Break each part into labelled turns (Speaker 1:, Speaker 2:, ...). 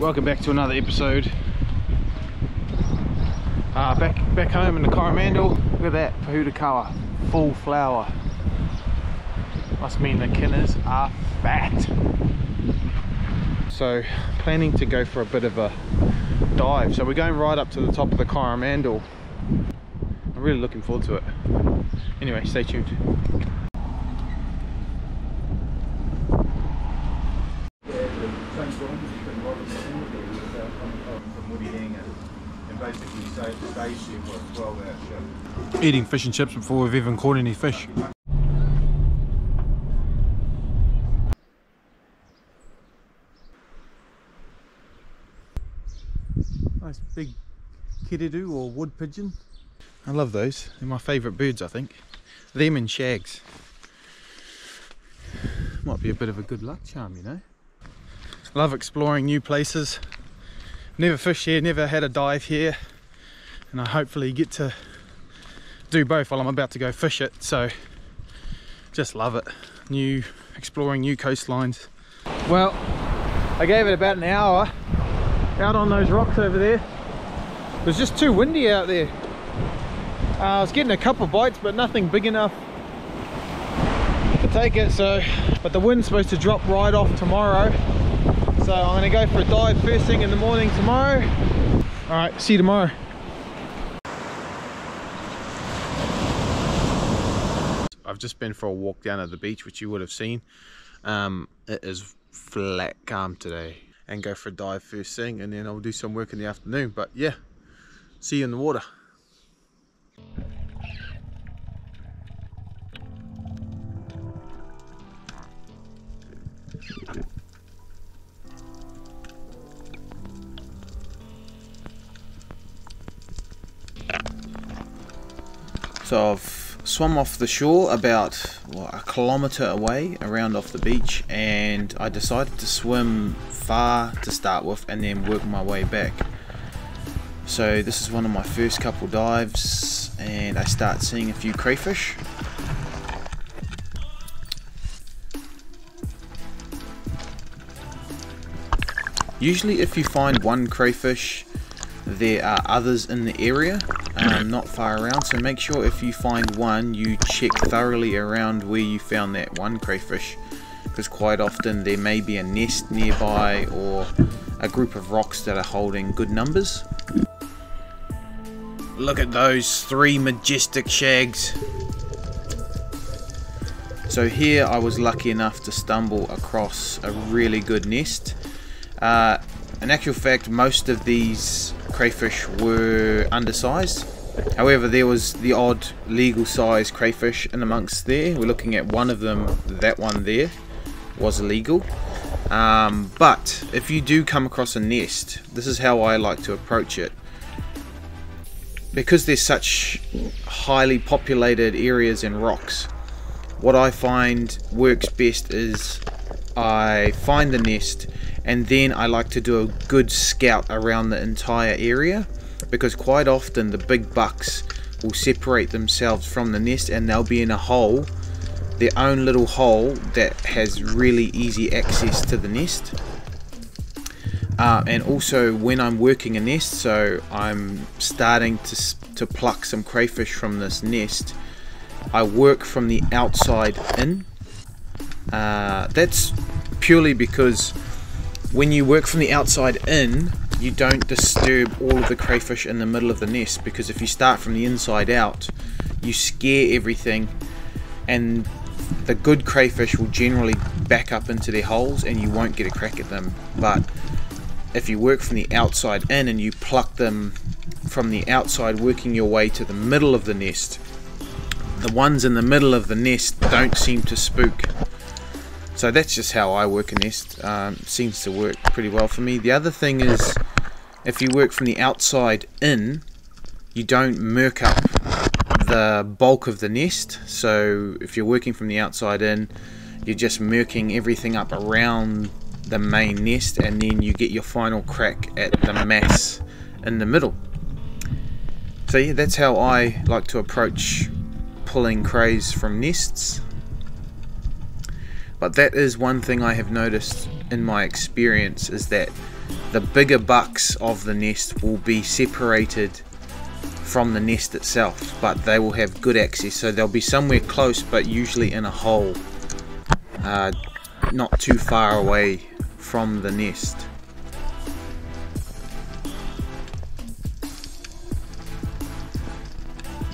Speaker 1: Welcome back to another episode. Back home in the coromandel. Look at that Pahudakawa, full flower. Must mean the kinners are fat. So planning to go for a bit of a dive. So we're going right up to the top of the coromandel. I'm really looking forward to it. Anyway, stay tuned. Eating fish and chips before we've even caught any fish. Nice big kiridu or wood pigeon. I love those. They're my favourite birds, I think. Them and shags. Might be a bit of a good luck charm, you know. Love exploring new places. Never fished here, never had a dive here, and I hopefully get to do both while I'm about to go fish it. So just love it. Exploring new coastlines. Well, I gave it about an hour out on those rocks over there. It was just too windy out there. I was getting a couple bites, but nothing big enough to take it. But the wind's supposed to drop right off tomorrow. So I'm going to go for a dive first thing in the morning tomorrow. Alright, see you tomorrow. I've just been for a walk down at the beach, which you would have seen. It is flat calm today. And go for a dive first thing, and then I'll do some work in the afternoon. But yeah, see you in the water. So I've swum off the shore about a kilometre away, around off the beach, and I decided to swim far to start with and then work my way back. So this is one of my first couple dives, and I start seeing a few crayfish. Usually if you find one crayfish, there are others in the area, not far around, so make sure if you find one you check thoroughly around where you found that one crayfish, because quite often there may be a nest nearby or a group of rocks that are holding good numbers. Look at those three majestic shags. So here I was lucky enough to stumble across a really good nest. In actual fact, most of these crayfish were undersized. However, there was the odd legal size crayfish in amongst there. We're looking at one of them. That one there was illegal. But if you do come across a nest, this is how I like to approach it. Because there's such highly populated areas and rocks, what I find works best is I find the nest, and then I like to do a good scout around the entire area, because quite often the big bucks will separate themselves from the nest and they'll be in a hole, their own little hole that has really easy access to the nest. And also when I'm working a nest, so I'm starting to pluck some crayfish from this nest, I work from the outside in. That's purely because when you work from the outside in, you don't disturb all of the crayfish in the middle of the nest, because if you start from the inside out, you scare everything, and the good crayfish will generally back up into their holes and you won't get a crack at them. But if you work from the outside in and you pluck them from the outside, working your way to the middle of the nest, the ones in the middle of the nest don't seem to spook. So that's just how I work a nest. Seems to work pretty well for me. The other thing is, if you work from the outside in, you don't murk up the bulk of the nest. So if you're working from the outside in, you're just murking everything up around the main nest, and then you get your final crack at the mass in the middle. So yeah, that's how I like to approach pulling crays from nests. But that is one thing I have noticed in my experience, is that the bigger bucks of the nest will be separated from the nest itself, but they will have good access, so they'll be somewhere close, but usually in a hole, not too far away from the nest.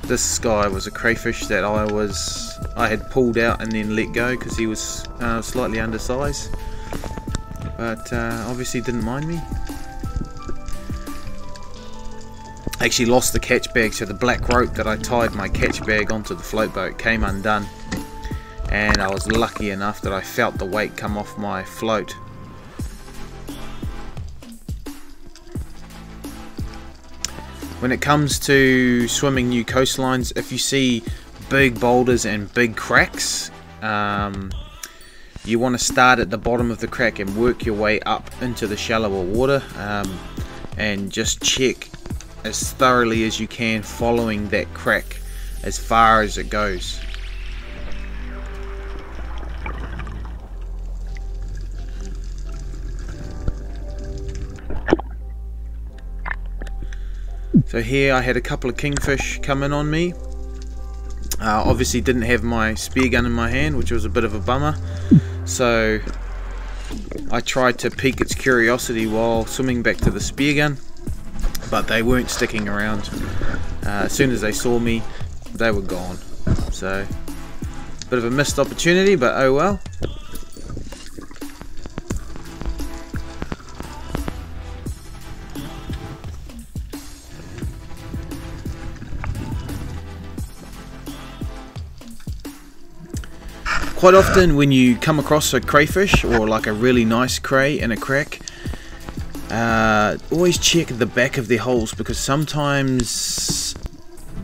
Speaker 1: This guy was a crayfish that I had pulled out and then let go because he was slightly undersized, but obviously didn't mind me. I actually lost the catch bag, so the black rope that I tied my catch bag onto the float boat came undone, and I was lucky enough that I felt the weight come off my float. When it comes to swimming new coastlines, if you see big boulders and big cracks, you want to start at the bottom of the crack and work your way up into the shallower water, and just check as thoroughly as you can, following that crack as far as it goes. So here I had a couple of kingfish come in on me. Obviously didn't have my spear gun in my hand, which was a bit of a bummer, so I tried to pique its curiosity while swimming back to the spear gun, but they weren't sticking around. As soon as they saw me, they were gone. So bit of a missed opportunity, but oh well. Quite often when you come across a crayfish, or like a really nice cray in a crack, always check the back of their holes, because sometimes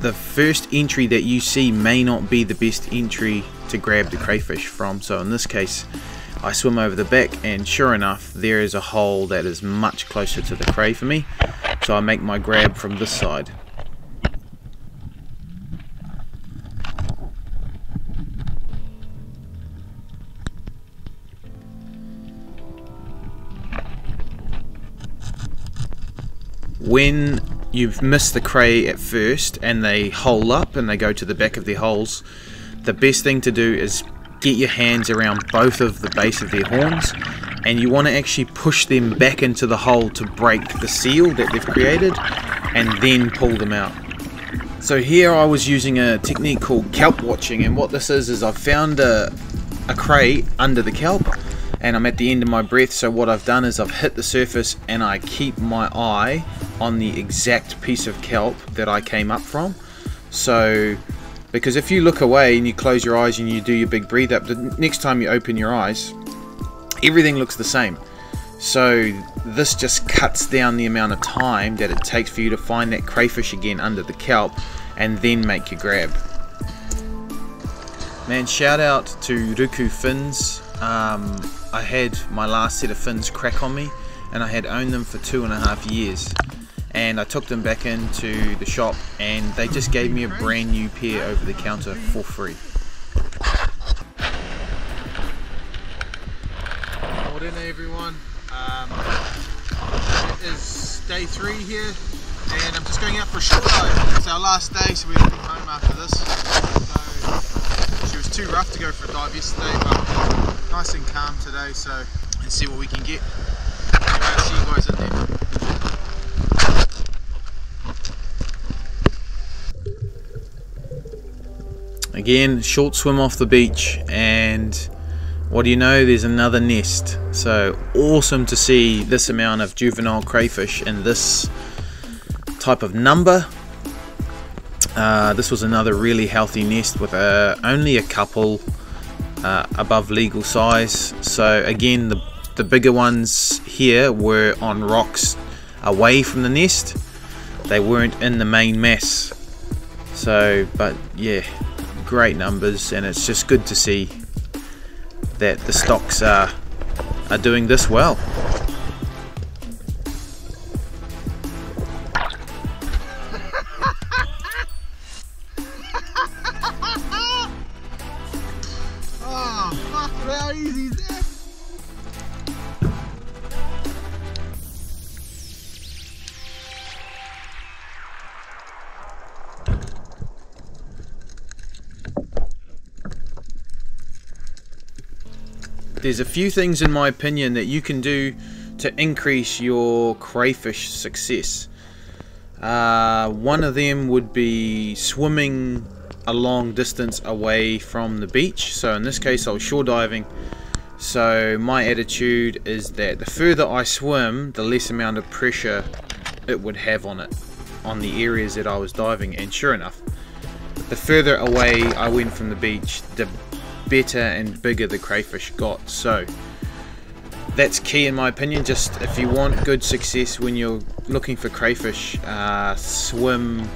Speaker 1: the first entry that you see may not be the best entry to grab the crayfish from. So in this case I swim over the back, and sure enough there is a hole that is much closer to the cray for me, so I make my grab from this side. When you've missed the cray at first and they hole up and they go to the back of their holes, the best thing to do is get your hands around both of the base of their horns, and you want to actually push them back into the hole to break the seal that they've created, and then pull them out. So here I was using a technique called kelp watching, and what this is I've found a cray under the kelp, and I'm at the end of my breath, so what I've done is I've hit the surface and I keep my eye on the exact piece of kelp that I came up from. So, because if you look away and you close your eyes and you do your big breathe up, the next time you open your eyes, everything looks the same. So this just cuts down the amount of time that it takes for you to find that crayfish again under the kelp and then make your grab. Man, shout out to Ruku Fins. I had my last set of fins crack on me, and I had owned them for 2.5 years, and I took them back into the shop and they just gave me a brand new pair over the counter for free.
Speaker 2: Morena everyone, it is day 3 here, and I'm just going out for a short dive. It's our last day, so we're heading home after this. So she was too rough to go for a dive yesterday, but nice and calm today, so let's see what we can get. Anyway, I'll see you guys in there.
Speaker 1: Again, short swim off the beach, and what do you know, there's another nest. So awesome to see this amount of juvenile crayfish in this type of number. This was another really healthy nest with only a couple above legal size. So again, the bigger ones here were on rocks away from the nest. They weren't in the main mass. So, but yeah, great numbers, and it's just good to see that the stocks are doing this well. there's a few things in my opinion that you can do to increase your crayfish success. One of them would be swimming a long distance away from the beach. So in this case I was shore diving, so my attitude is that the further I swim, the less amount of pressure it would have on it, on the areas that I was diving. And sure enough, the further away I went from the beach, the better and bigger the crayfish got. So that's key in my opinion. Just if you want good success when you're looking for crayfish, swim.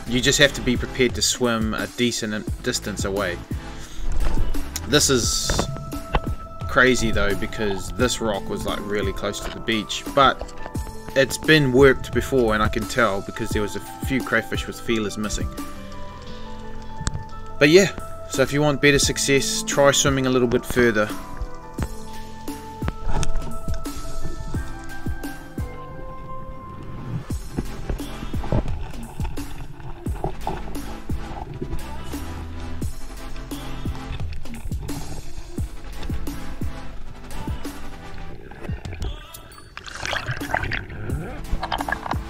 Speaker 1: You just have to be prepared to swim a decent distance away. This is crazy though, because this rock was like really close to the beach, but it's been worked before, and I can tell because there was a few crayfish with feelers missing. But yeah, so if you want better success, try swimming a little bit further.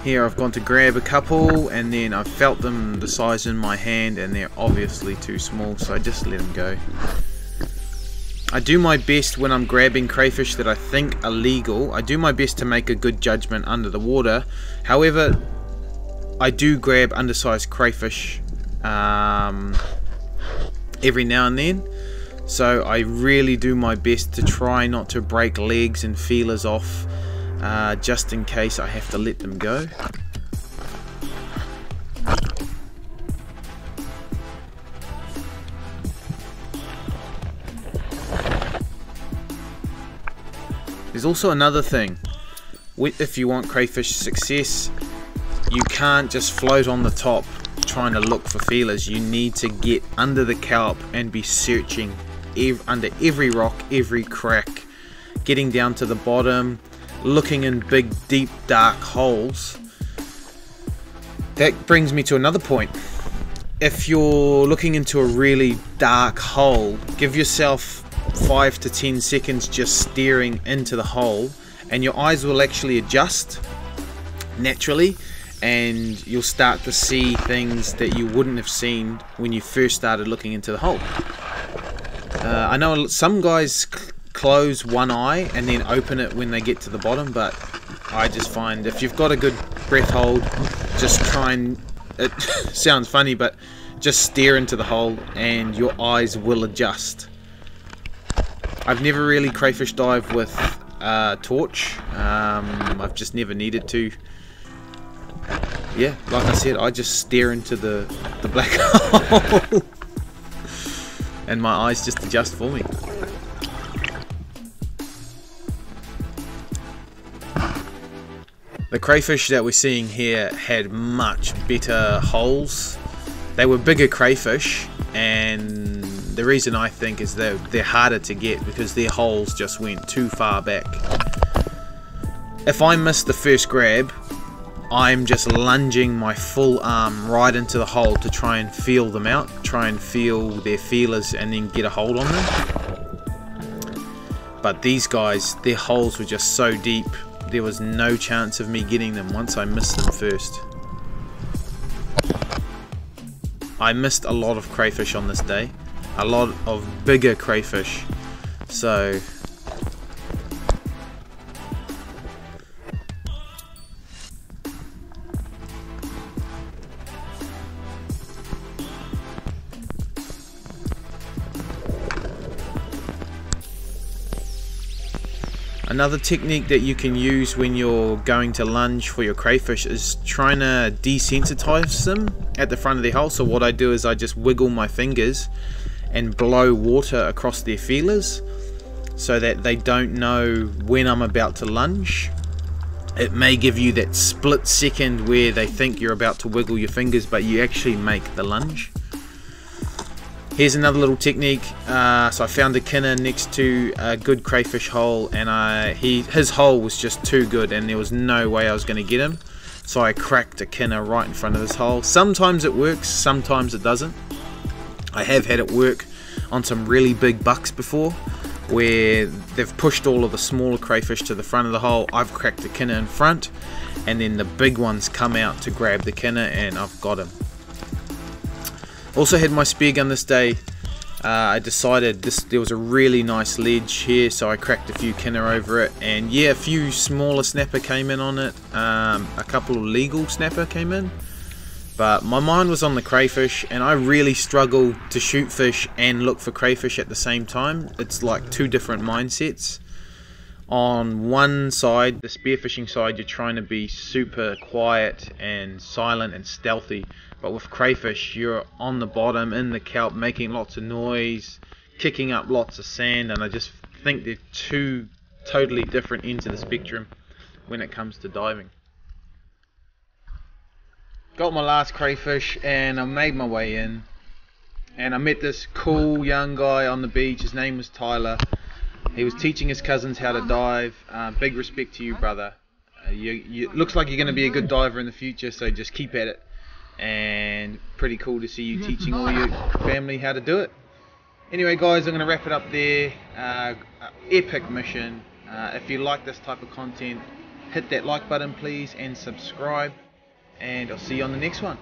Speaker 1: Here I've gone to grab a couple, and then I've felt them the size in my hand, and they're obviously too small, so I just let them go. I do my best when I'm grabbing crayfish that I think are legal. I do my best to make a good judgment under the water. However, I do grab undersized crayfish every now and then, so I really do my best to try not to break legs and feelers off, just in case I have to let them go. There's also another thing. If you want crayfish success, you can't just float on the top trying to look for feelers. You need to get under the kelp and be searching under every rock, every crack, getting down to the bottom, looking in big, deep, dark holes. That brings me to another point. If you're looking into a really dark hole, give yourself 5 to 10 seconds just staring into the hole, and your eyes will actually adjust naturally, and you'll start to see things that you wouldn't have seen when you first started looking into the hole. I know some guys close one eye and then open it when they get to the bottom, but I just find if you've got a good breath hold, just try and, it sounds funny, but just stare into the hole and your eyes will adjust. I've never really crayfish dived with a torch. I've just never needed to. Yeah, like I said, I just stare into the black hole and my eyes just adjust for me. The crayfish that we're seeing here had much better holes. They were bigger crayfish, and the reason I think is they're harder to get because their holes just went too far back. If I miss the first grab, I'm just lunging my full arm right into the hole to try and feel them out, try and feel their feelers and then get a hold on them. But these guys, their holes were just so deep, there was no chance of me getting them once I missed them first. I missed a lot of crayfish on this day, a lot of bigger crayfish, so another technique that you can use when you're going to lunge for your crayfish is trying to desensitize them at the front of their hole. So what I do is I just wiggle my fingers and blow water across their feelers so that they don't know when I'm about to lunge. It may give you that split second where they think you're about to wiggle your fingers, but you actually make the lunge. Here's another little technique. So I found a kinner next to a good crayfish hole, and his hole was just too good and there was no way I was going to get him. So I cracked a kinner right in front of his hole. Sometimes it works, sometimes it doesn't. I have had it work on some really big bucks before, where they've pushed all of the smaller crayfish to the front of the hole. I've cracked the kinner in front, and then the big ones come out to grab the kinner, and I've got him. Also had my spear gun this day. I decided there was a really nice ledge here, so I cracked a few kinner over it, and yeah, a few smaller snapper came in on it. A couple of legal snapper came in, but my mind was on the crayfish, and I really struggle to shoot fish and look for crayfish at the same time. It's like two different mindsets. On one side, the spearfishing side, you're trying to be super quiet and silent and stealthy, but with crayfish you're on the bottom in the kelp making lots of noise, kicking up lots of sand, and I just think they're two totally different ends of the spectrum when it comes to diving. Got my last crayfish and I made my way in, and I met this cool young guy on the beach. His name was Tyler. He was teaching his cousins how to dive. Big respect to you, brother. Looks like you're going to be a good diver in the future, so just keep at it. And pretty cool to see you teaching all your family how to do it. Anyway guys, I'm going to wrap it up there. Epic mission. If you like this type of content, hit that like button please and subscribe, and I'll see you on the next one.